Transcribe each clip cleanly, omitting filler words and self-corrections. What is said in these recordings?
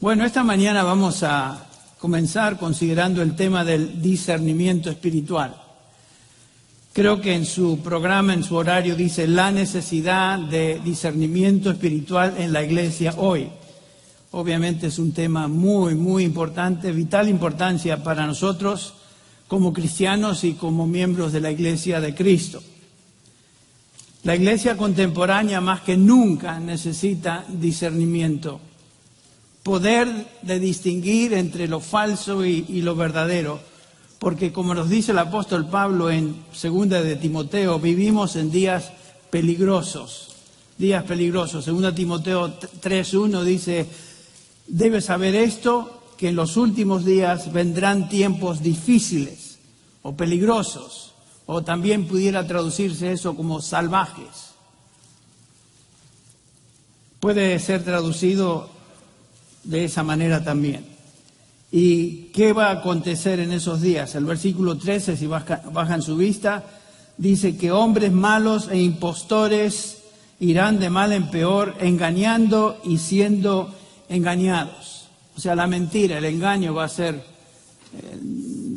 Bueno, esta mañana vamos a comenzar considerando el tema del discernimiento espiritual. Creo que en su programa, en su horario, dice la necesidad de discernimiento espiritual en la iglesia hoy. Obviamente es un tema muy importante, vital importancia para nosotros como cristianos y como miembros de la Iglesia de Cristo. La iglesia contemporánea más que nunca necesita discernimiento. Poder de distinguir entre lo falso y lo verdadero, porque como nos dice el apóstol Pablo en 2 de Timoteo, vivimos en días peligrosos. 2 Timoteo 3:1 dice, debes saber esto, que en los últimos días vendrán tiempos difíciles o peligrosos, o también pudiera traducirse eso como salvajes. Puede ser traducido de esa manera también. ¿Y qué va a acontecer en esos días? El versículo 13, si bajan su vista, dice que hombres malos e impostores irán de mal en peor, engañando y siendo engañados. O sea, la mentira, el engaño va a ser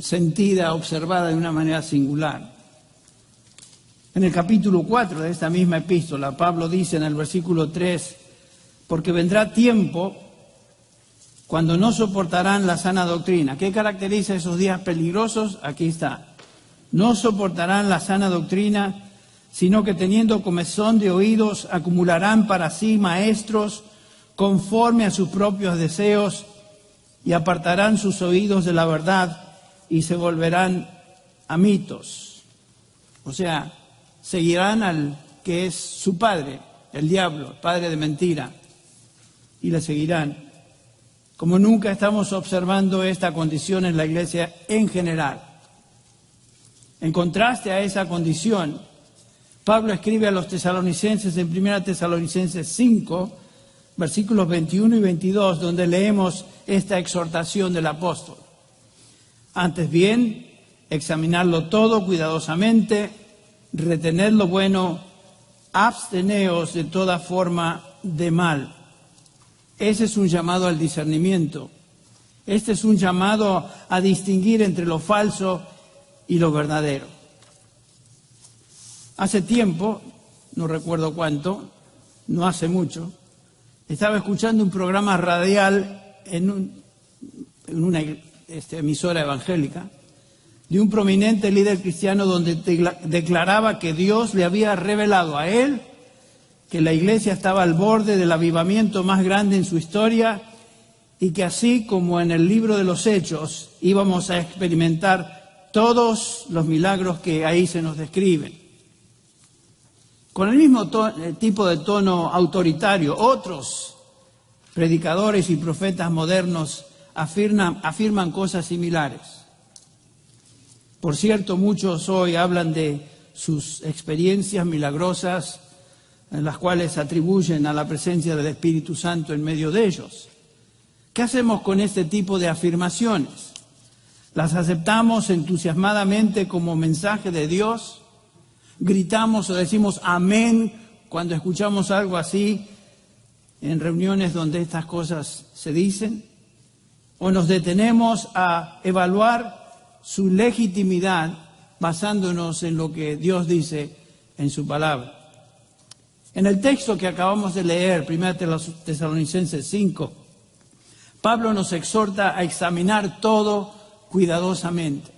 sentida, observada de una manera singular. En el capítulo 4 de esta misma epístola, Pablo dice en el versículo 3, porque vendrá tiempo cuando no soportarán la sana doctrina. ¿Qué caracteriza esos días peligrosos? Aquí está. No soportarán la sana doctrina, sino que teniendo comezón de oídos, acumularán para sí maestros conforme a sus propios deseos y apartarán sus oídos de la verdad y se volverán a mitos. O sea, seguirán al que es su padre, el diablo, padre de mentira, y le seguirán. Como nunca estamos observando esta condición en la iglesia en general. En contraste a esa condición, Pablo escribe a los tesalonicenses en 1 Tesalonicenses 5, versículos 21 y 22, donde leemos esta exhortación del apóstol. Antes bien, examinarlo todo cuidadosamente, retened lo bueno, absteneos de toda forma de mal. Ese es un llamado al discernimiento. Este es un llamado a distinguir entre lo falso y lo verdadero. Hace tiempo, no recuerdo cuánto, no hace mucho, estaba escuchando un programa radial en una emisora evangélica de un prominente líder cristiano donde declaraba que Dios le había revelado a él que la iglesia estaba al borde del avivamiento más grande en su historia y que así como en el libro de los Hechos íbamos a experimentar todos los milagros que ahí se nos describen. Con el mismo tipo de tono autoritario, otros predicadores y profetas modernos afirman cosas similares. Por cierto, muchos hoy hablan de sus experiencias milagrosas, en las cuales atribuyen a la presencia del Espíritu Santo en medio de ellos. ¿Qué hacemos con este tipo de afirmaciones? ¿Las aceptamos entusiasmadamente como mensaje de Dios? ¿Gritamos o decimos amén cuando escuchamos algo así en reuniones donde estas cosas se dicen? ¿O nos detenemos a evaluar su legitimidad basándonos en lo que Dios dice en su palabra? En el texto que acabamos de leer, 1 Tesalonicenses 5, Pablo nos exhorta a examinar todo cuidadosamente,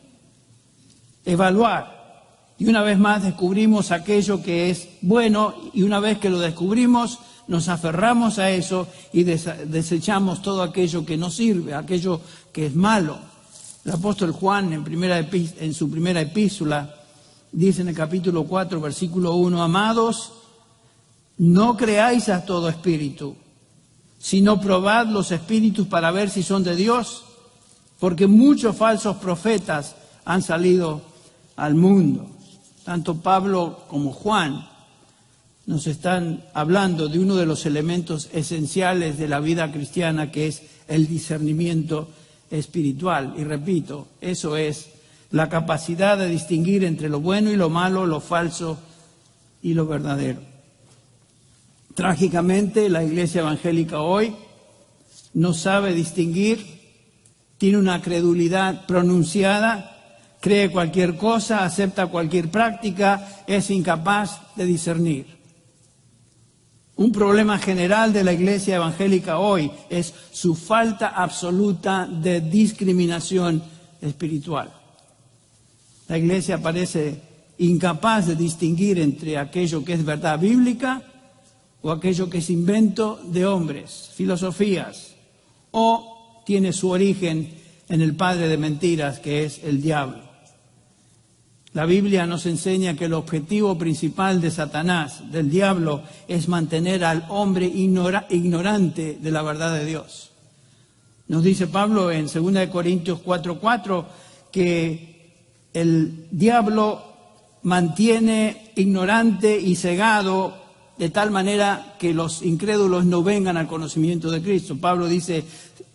evaluar. Y una vez más descubrimos aquello que es bueno y una vez que lo descubrimos nos aferramos a eso y desechamos todo aquello que no sirve, aquello que es malo. El apóstol Juan en su primera epístola dice en el capítulo 4, versículo 1, amados, no creáis a todo espíritu, sino probad los espíritus para ver si son de Dios, porque muchos falsos profetas han salido al mundo. Tanto Pablo como Juan nos están hablando de uno de los elementos esenciales de la vida cristiana, que es el discernimiento espiritual. Y repito, eso es la capacidad de distinguir entre lo bueno y lo malo, lo falso y lo verdadero. Trágicamente, la iglesia evangélica hoy no sabe distinguir, tiene una credulidad pronunciada, cree cualquier cosa, acepta cualquier práctica, es incapaz de discernir. Un problema general de la iglesia evangélica hoy es su falta absoluta de discriminación espiritual. La iglesia parece incapaz de distinguir entre aquello que es verdad bíblica o aquello que es invento de hombres, filosofías, o tiene su origen en el padre de mentiras, que es el diablo. La Biblia nos enseña que el objetivo principal de Satanás, del diablo, es mantener al hombre ignorante de la verdad de Dios. Nos dice Pablo en 2 Corintios 4:4 que el diablo mantiene ignorante y cegado de tal manera que los incrédulos no vengan al conocimiento de Cristo. Pablo dice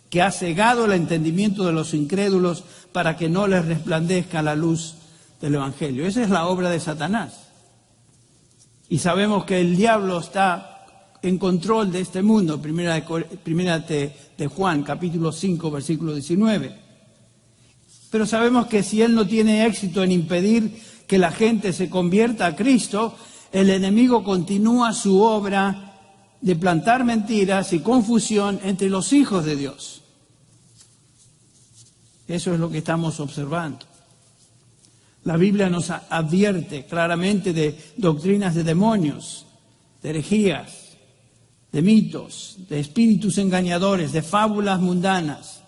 que ha cegado el entendimiento de los incrédulos para que no les resplandezca la luz del Evangelio. Esa es la obra de Satanás. Y sabemos que el diablo está en control de este mundo. Primera de Juan, capítulo 5, versículo 19. Pero sabemos que si él no tiene éxito en impedir que la gente se convierta a Cristo, el enemigo continúa su obra de plantar mentiras y confusión entre los hijos de Dios. Eso es lo que estamos observando. La Biblia nos advierte claramente de doctrinas de demonios, de herejías, de mitos, de espíritus engañadores, de fábulas mundanas,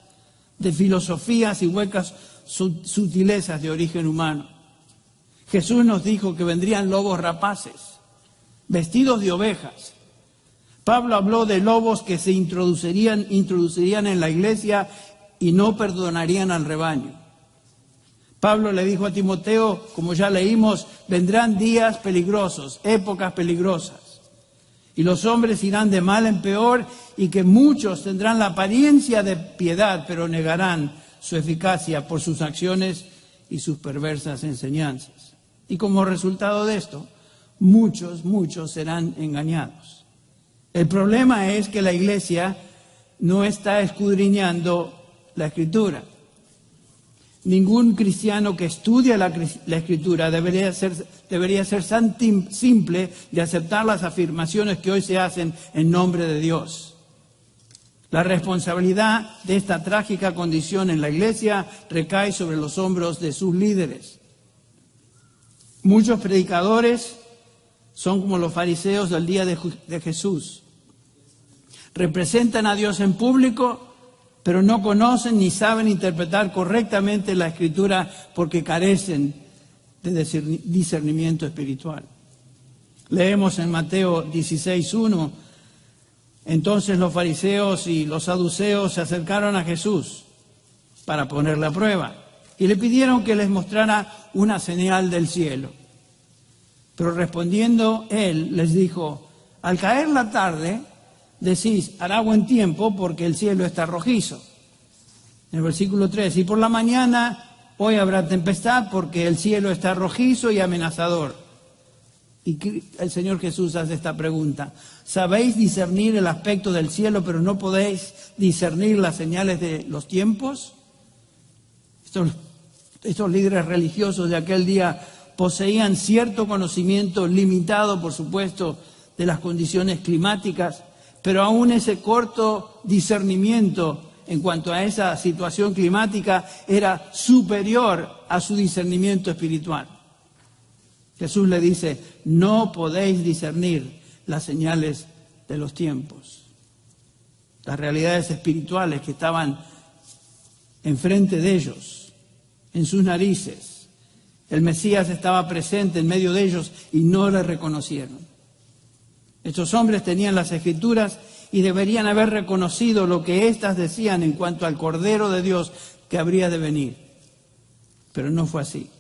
de filosofías y huecas sutilezas de origen humano. Jesús nos dijo que vendrían lobos rapaces, vestidos de ovejas. Pablo habló de lobos que se introducirían en la iglesia y no perdonarían al rebaño. Pablo le dijo a Timoteo, como ya leímos, vendrán días peligrosos, épocas peligrosas. Y los hombres irán de mal en peor y que muchos tendrán la apariencia de piedad, pero negarán su eficacia por sus acciones y sus perversas enseñanzas. Y como resultado de esto, muchos serán engañados. El problema es que la iglesia no está escudriñando la Escritura. Ningún cristiano que estudia la Escritura debería ser tan simple de aceptar las afirmaciones que hoy se hacen en nombre de Dios. La responsabilidad de esta trágica condición en la iglesia recae sobre los hombros de sus líderes. Muchos predicadores son como los fariseos del día de Jesús. Representan a Dios en público, pero no conocen ni saben interpretar correctamente la Escritura porque carecen de discernimiento espiritual. Leemos en Mateo 16:1, entonces los fariseos y los saduceos se acercaron a Jesús para ponerle a prueba y le pidieron que les mostrara una señal del cielo. Pero respondiendo él les dijo, al caer la tarde decís, hará buen tiempo porque el cielo está rojizo. En el versículo 3, y por la mañana hoy habrá tempestad porque el cielo está rojizo y amenazador. Y el Señor Jesús hace esta pregunta, ¿sabéis discernir el aspecto del cielo pero no podéis discernir las señales de los tiempos? Estos líderes religiosos de aquel día poseían cierto conocimiento limitado, por supuesto, de las condiciones climáticas, pero aún ese corto discernimiento en cuanto a esa situación climática era superior a su discernimiento espiritual. Jesús le dice, no podéis discernir las señales de los tiempos. Las realidades espirituales que estaban enfrente de ellos, en sus narices. El Mesías estaba presente en medio de ellos y no le reconocieron. Estos hombres tenían las Escrituras y deberían haber reconocido lo que éstas decían en cuanto al Cordero de Dios que habría de venir. Pero no fue así.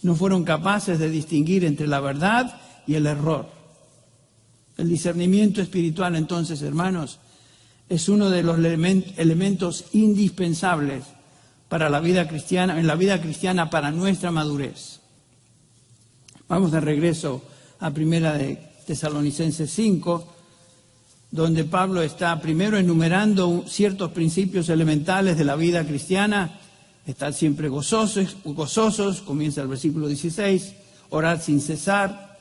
No fueron capaces de distinguir entre la verdad y el error. El discernimiento espiritual, entonces, hermanos, es uno de los elementos indispensables para la vida cristiana, en la vida cristiana para nuestra madurez. Vamos de regreso a Primera de Tesalonicenses 5 donde Pablo está primero enumerando ciertos principios elementales de la vida cristiana. Estar siempre gozosos, comienza el versículo 16, orar sin cesar,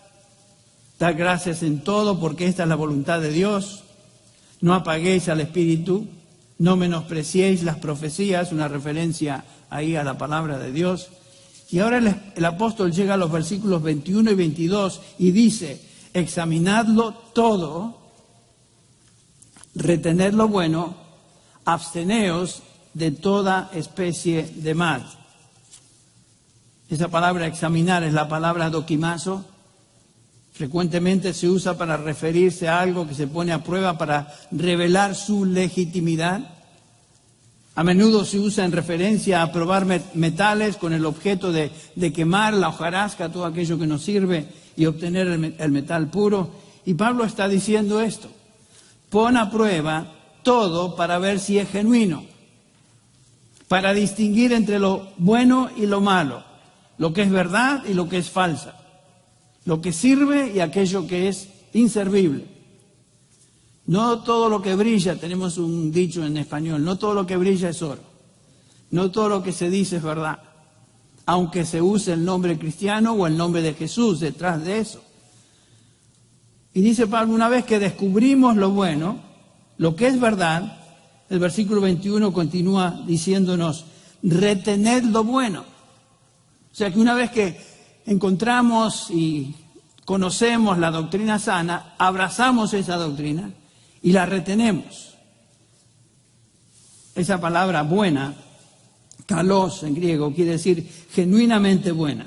dar gracias en todo porque esta es la voluntad de Dios, no apaguéis al Espíritu, no menospreciéis las profecías, una referencia ahí a la palabra de Dios. Y ahora el apóstol llega a los versículos 21 y 22 y dice, examinadlo todo, retened lo bueno, absteneos de toda especie de mal. Esa palabra examinar es la palabra dokimazo. Frecuentemente se usa para referirse a algo que se pone a prueba para revelar su legitimidad. A menudo se usa en referencia a probar metales con el objeto de quemar la hojarasca, todo aquello que nos sirve, y obtener el metal puro. Y Pablo está diciendo esto: pon a prueba todo para ver si es genuino, para distinguir entre lo bueno y lo malo, lo que es verdad y lo que es falsa, lo que sirve y aquello que es inservible. No todo lo que brilla, tenemos un dicho en español, no todo lo que brilla es oro, no todo lo que se dice es verdad, aunque se use el nombre cristiano o el nombre de Jesús detrás de eso. Y dice Pablo, una vez que descubrimos lo bueno, lo que es verdad, el versículo 21 continúa diciéndonos, retened lo bueno. O sea que una vez que encontramos y conocemos la doctrina sana, abrazamos esa doctrina y la retenemos. Esa palabra buena, kalos en griego, quiere decir genuinamente buena.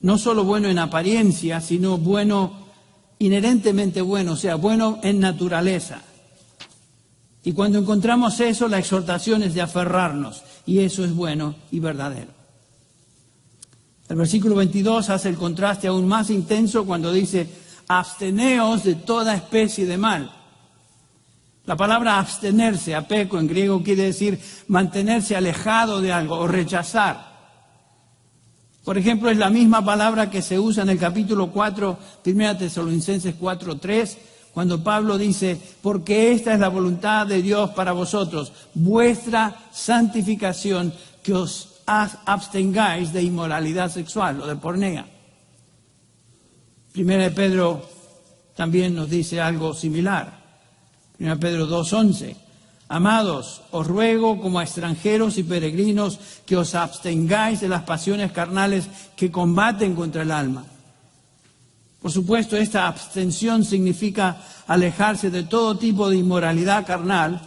No solo bueno en apariencia, sino bueno, inherentemente bueno, o sea, bueno en naturaleza. Y cuando encontramos eso, la exhortación es de aferrarnos, y eso es bueno y verdadero. El versículo 22 hace el contraste aún más intenso cuando dice, absteneos de toda especie de mal. La palabra abstenerse, apeco en griego, quiere decir mantenerse alejado de algo o rechazar. Por ejemplo, es la misma palabra que se usa en el capítulo 4, 1 Tesalonicenses 4:3, cuando Pablo dice, porque esta es la voluntad de Dios para vosotros, vuestra santificación, que os abstengáis de inmoralidad sexual o de pornea. 1 Pedro también nos dice algo similar. 1 Pedro 2:11. Amados, os ruego como a extranjeros y peregrinos que os abstengáis de las pasiones carnales que combaten contra el alma. Por supuesto, esta abstención significa alejarse de todo tipo de inmoralidad carnal,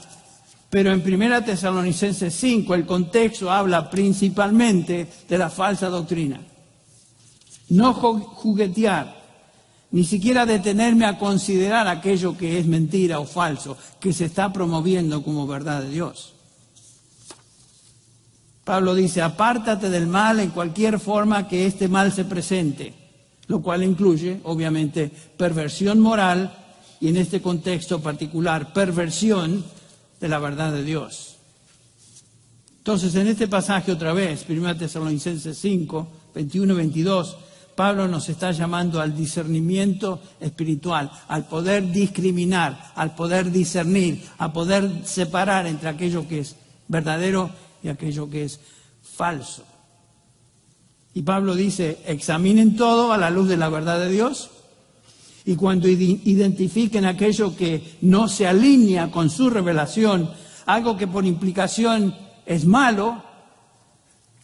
pero en 1 Tesalonicenses 5 el contexto habla principalmente de la falsa doctrina. No juguetear, ni siquiera detenerme a considerar aquello que es mentira o falso, que se está promoviendo como verdad de Dios. Pablo dice, apártate del mal en cualquier forma que este mal se presente, lo cual incluye, obviamente, perversión moral y en este contexto particular, perversión de la verdad de Dios. Entonces, en este pasaje otra vez, 1 Tesalonicenses 5, 21 y 22, Pablo nos está llamando al discernimiento espiritual, al poder discriminar, al poder discernir, a poder separar entre aquello que es verdadero y aquello que es falso. Y Pablo dice, examinen todo a la luz de la verdad de Dios, y cuando identifiquen aquello que no se alinea con su revelación, algo que por implicación es malo,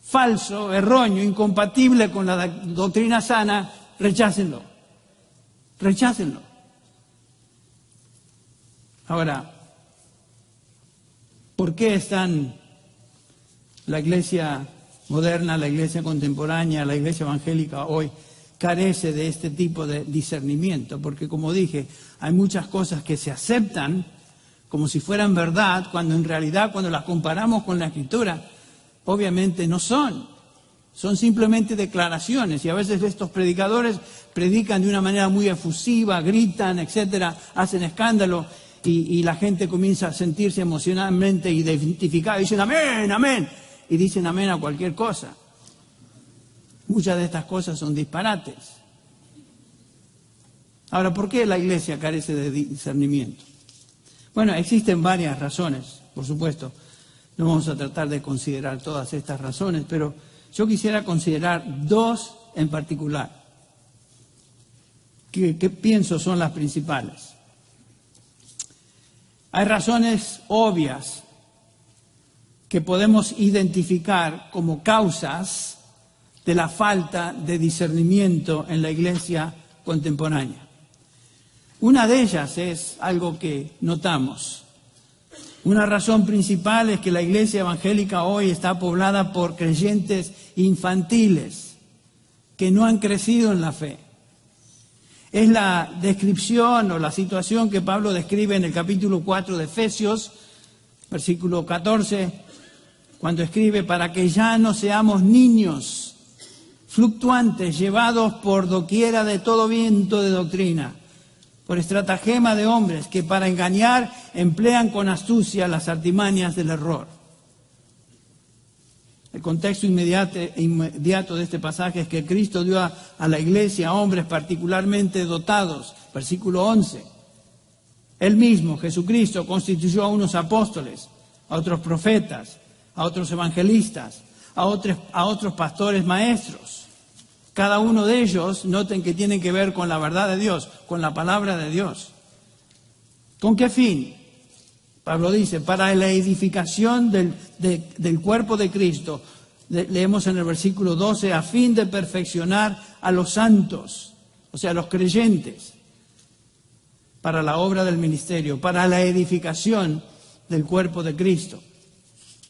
falso, erróneo, incompatible con la doctrina sana, rechácenlo. Rechácenlo. Ahora, ¿por qué están la iglesia moderna, la iglesia contemporánea, la iglesia evangélica hoy carece de este tipo de discernimiento? Porque, como dije, hay muchas cosas que se aceptan como si fueran verdad, cuando en realidad, cuando las comparamos con la Escritura, obviamente no son. Son simplemente declaraciones, y a veces estos predicadores predican de una manera muy efusiva, gritan, etcétera, hacen escándalo, y la gente comienza a sentirse emocionalmente identificada, dicen amén, amén, y dicen amén a cualquier cosa. Muchas de estas cosas son disparates. Ahora, ¿por qué la iglesia carece de discernimiento? Bueno, existen varias razones, por supuesto. No vamos a tratar de considerar todas estas razones, pero yo quisiera considerar dos en particular, que pienso son las principales. Hay razones obvias que podemos identificar como causas de la falta de discernimiento en la iglesia contemporánea. Una de ellas es algo que notamos. Una razón principal es que la iglesia evangélica hoy está poblada por creyentes infantiles que no han crecido en la fe. Es la descripción o la situación que Pablo describe en el capítulo 4 de Efesios, versículo 14, cuando escribe: para que ya no seamos niños fluctuantes, llevados por doquiera de todo viento de doctrina, por estratagema de hombres que para engañar emplean con astucia las artimañas del error. El contexto inmediato de este pasaje es que Cristo dio a la iglesia hombres particularmente dotados. Versículo 11. Él mismo, Jesucristo, constituyó a unos apóstoles, a otros profetas, a otros evangelistas, a otros pastores maestros. Cada uno de ellos, noten que tienen que ver con la verdad de Dios, con la palabra de Dios. ¿Con qué fin? Pablo dice, para la edificación del cuerpo de Cristo. Leemos en el versículo 12, a fin de perfeccionar a los santos, o sea, a los creyentes, para la obra del ministerio, para la edificación del cuerpo de Cristo.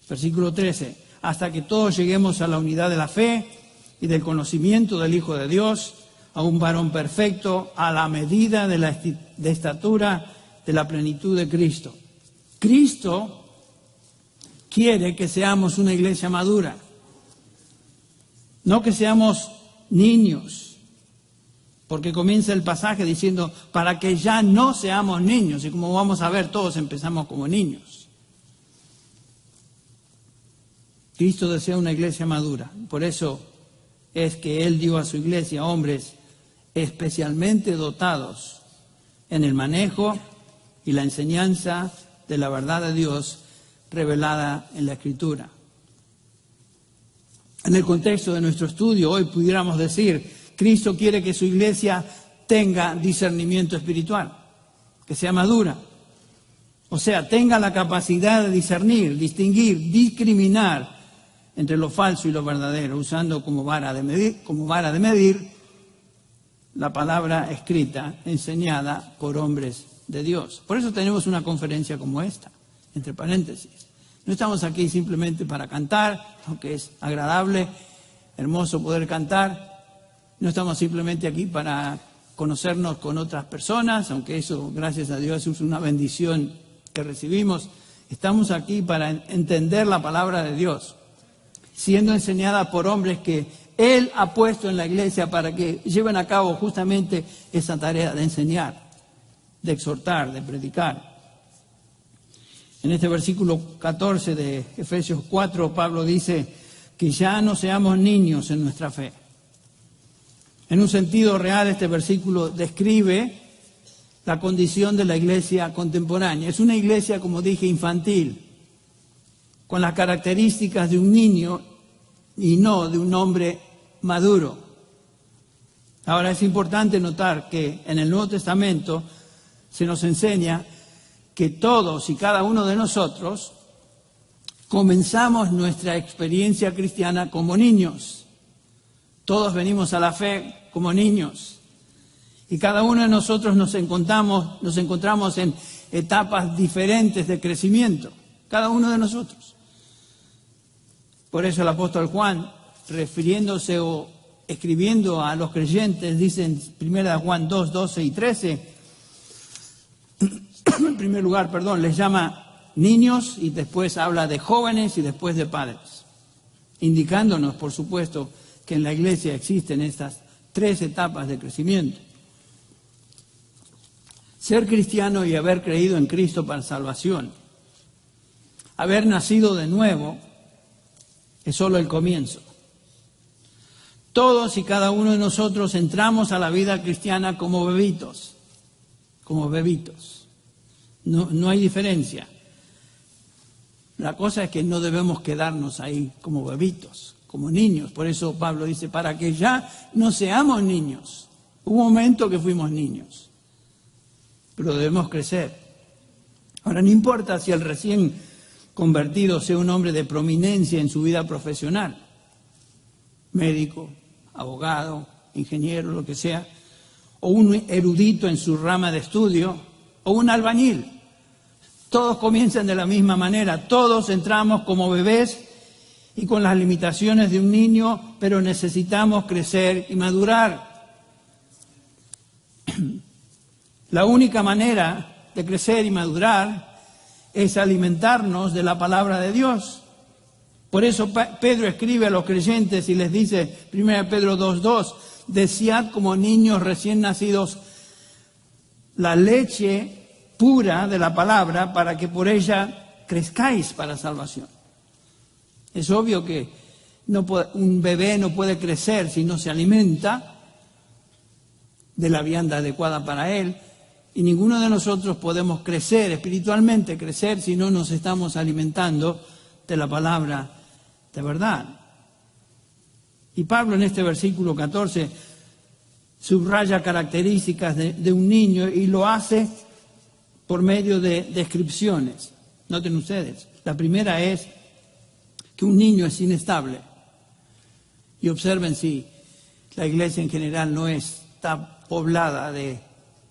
Versículo 13, hasta que todos lleguemos a la unidad de la fe y del conocimiento del Hijo de Dios, a un varón perfecto, a la medida de la estatura de la plenitud de Cristo. Cristo quiere que seamos una iglesia madura, no que seamos niños, porque comienza el pasaje diciendo, para que ya no seamos niños, y como vamos a ver, todos empezamos como niños. Cristo desea una iglesia madura, por eso es que Él dio a su iglesia hombres especialmente dotados en el manejo y la enseñanza de la verdad de Dios revelada en la Escritura. En el contexto de nuestro estudio, hoy pudiéramos decir, Cristo quiere que su iglesia tenga discernimiento espiritual, que sea madura. O sea, tenga la capacidad de discernir, distinguir, discriminar entre lo falso y lo verdadero, usando como vara de medir la palabra escrita, enseñada por hombres de Dios. Por eso tenemos una conferencia como esta, entre paréntesis. No estamos aquí simplemente para cantar, aunque es agradable, hermoso poder cantar. No estamos simplemente aquí para conocernos con otras personas, aunque eso, gracias a Dios, es una bendición que recibimos. Estamos aquí para entender la palabra de Dios, siendo enseñada por hombres que Él ha puesto en la iglesia para que lleven a cabo justamente esa tarea de enseñar, de exhortar, de predicar. En este versículo 14 de Efesios 4, Pablo dice que ya no seamos niños en nuestra fe. En un sentido real, este versículo describe la condición de la iglesia contemporánea. Es una iglesia, como dije, infantil, con las características de un niño y no de un hombre maduro. Ahora, es importante notar que en el Nuevo Testamento se nos enseña que todos y cada uno de nosotros comenzamos nuestra experiencia cristiana como niños. Todos venimos a la fe como niños. Y cada uno de nosotros nos encontramos en etapas diferentes de crecimiento. Cada uno de nosotros. Por eso el apóstol Juan, refiriéndose o escribiendo a los creyentes, dice en 1 Juan 2, 12 y 13, en primer lugar, les llama niños y después habla de jóvenes y después de padres, indicándonos, por supuesto, que en la iglesia existen estas tres etapas de crecimiento. Ser cristiano y haber creído en Cristo para salvación, haber nacido de nuevo, es solo el comienzo. Todos y cada uno de nosotros entramos a la vida cristiana como bebitos. No hay diferencia. La cosa es que no debemos quedarnos ahí como bebitos, como niños. Por eso Pablo dice, para que ya no seamos niños. Hubo un momento que fuimos niños, pero debemos crecer. Ahora, no importa si el recién convertido sea un hombre de prominencia en su vida profesional, médico, abogado, ingeniero, lo que sea, o un erudito en su rama de estudio, o un albañil. Todos comienzan de la misma manera, todos entramos como bebés y con las limitaciones de un niño, pero necesitamos crecer y madurar. La única manera de crecer y madurar es alimentarnos de la palabra de Dios. Por eso Pedro escribe a los creyentes y les dice, 1 Pedro 2:2, desead como niños recién nacidos la leche pura de la palabra para que por ella crezcáis para salvación. Es obvio que un bebé no puede crecer si no se alimenta de la vianda adecuada para él, y ninguno de nosotros podemos crecer, espiritualmente crecer, si no nos estamos alimentando de la palabra de verdad. Y Pablo en este versículo 14 subraya características de un niño y lo hace por medio de descripciones. Noten ustedes, la primera es que un niño es inestable. Y observen si la iglesia en general no está poblada de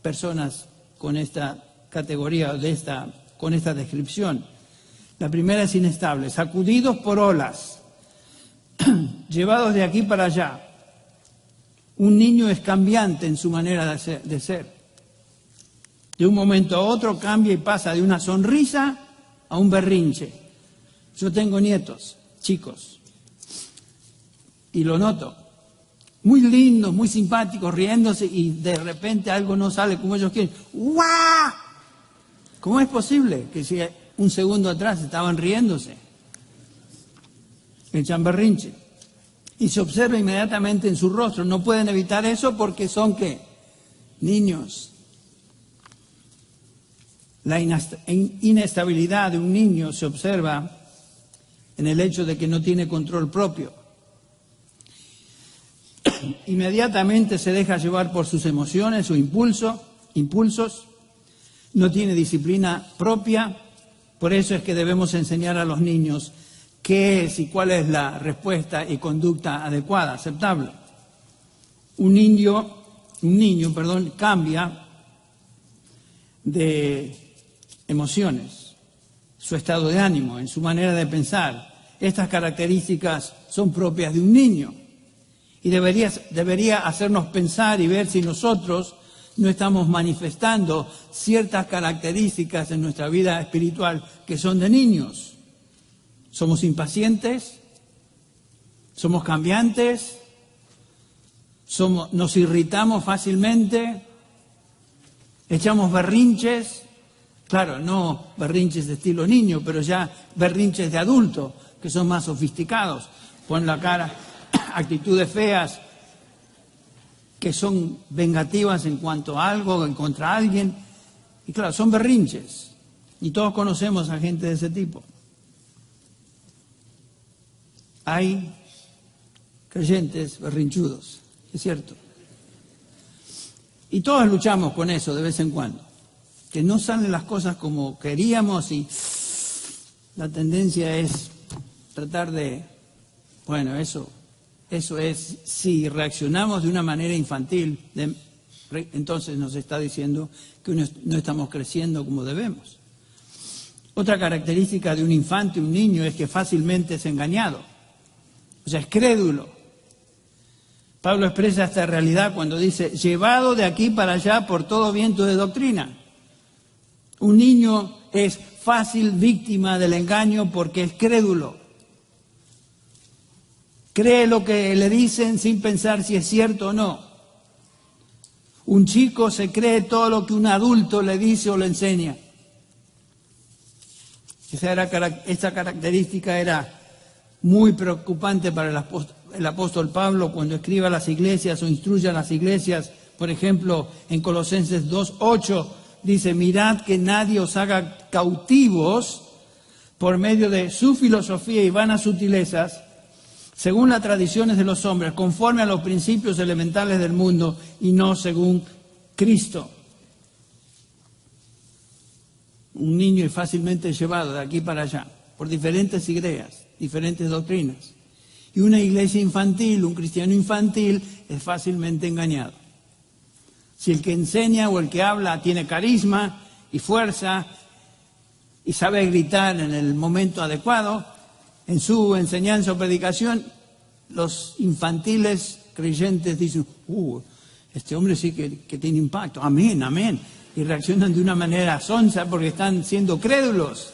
personas con esta categoría, con esta descripción. La primera es inestable, sacudidos por olas, llevados de aquí para allá. Un niño es cambiante en su manera de ser. De un momento a otro cambia y pasa de una sonrisa a un berrinche. Yo tengo nietos, chicos, y lo noto. Muy lindos, muy simpáticos, riéndose, y de repente algo no sale como ellos quieren. ¡Guau! ¿Cómo es posible que si un segundo atrás estaban riéndose? Echan berrinche. Y se observa inmediatamente en su rostro. No pueden evitar eso porque son, ¿qué? Niños. La inestabilidad de un niño se observa en el hecho de que no tiene control propio. Inmediatamente se deja llevar por sus emociones o impulsos, no tiene disciplina propia. Por eso es que debemos enseñar a los niños qué es y cuál es la respuesta y conducta adecuada, aceptable. Un niño, cambia de emociones, su estado de ánimo, en su manera de pensar. Estas características son propias de un niño y debería hacernos pensar y ver si nosotros no estamos manifestando ciertas características en nuestra vida espiritual que son de niños. ¿Somos impacientes? ¿Somos cambiantes? ¿Nos irritamos fácilmente? ¿Echamos berrinches? Claro, no berrinches de estilo niño, pero ya berrinches de adulto, que son más sofisticados. Ponen la cara, actitudes feas, que son vengativas en cuanto a algo, en contra a alguien. Y claro, son berrinches. Y todos conocemos a gente de ese tipo. Hay creyentes berrinchudos, es cierto. Y todos luchamos con eso de vez en cuando. Que no salen las cosas como queríamos y la tendencia es tratar de... Bueno, eso es, si reaccionamos de una manera infantil, entonces nos está diciendo que no estamos creciendo como debemos. Otra característica de un infante, un niño, es que fácilmente es engañado. O sea, es crédulo. Pablo expresa esta realidad cuando dice, llevado de aquí para allá por todo viento de doctrina. Un niño es fácil víctima del engaño porque es crédulo. Cree lo que le dicen sin pensar si es cierto o no. Un chico se cree todo lo que un adulto le dice o le enseña. Esta característica era muy preocupante para el apóstol Pablo cuando escribe a las iglesias o instruye a las iglesias. Por ejemplo, en Colosenses 2:8 dice, mirad que nadie os haga cautivos por medio de su filosofía y vanas sutilezas, según las tradiciones de los hombres, conforme a los principios elementales del mundo y no según Cristo. Un niño es fácilmente llevado de aquí para allá por diferentes ideas, diferentes doctrinas. Y una iglesia infantil, un cristiano infantil, es fácilmente engañado. Si el que enseña o el que habla tiene carisma y fuerza y sabe gritar en el momento adecuado, en su enseñanza o predicación, los infantiles creyentes dicen, este hombre sí que tiene impacto, amén, amén. Y reaccionan de una manera sonsa porque están siendo crédulos.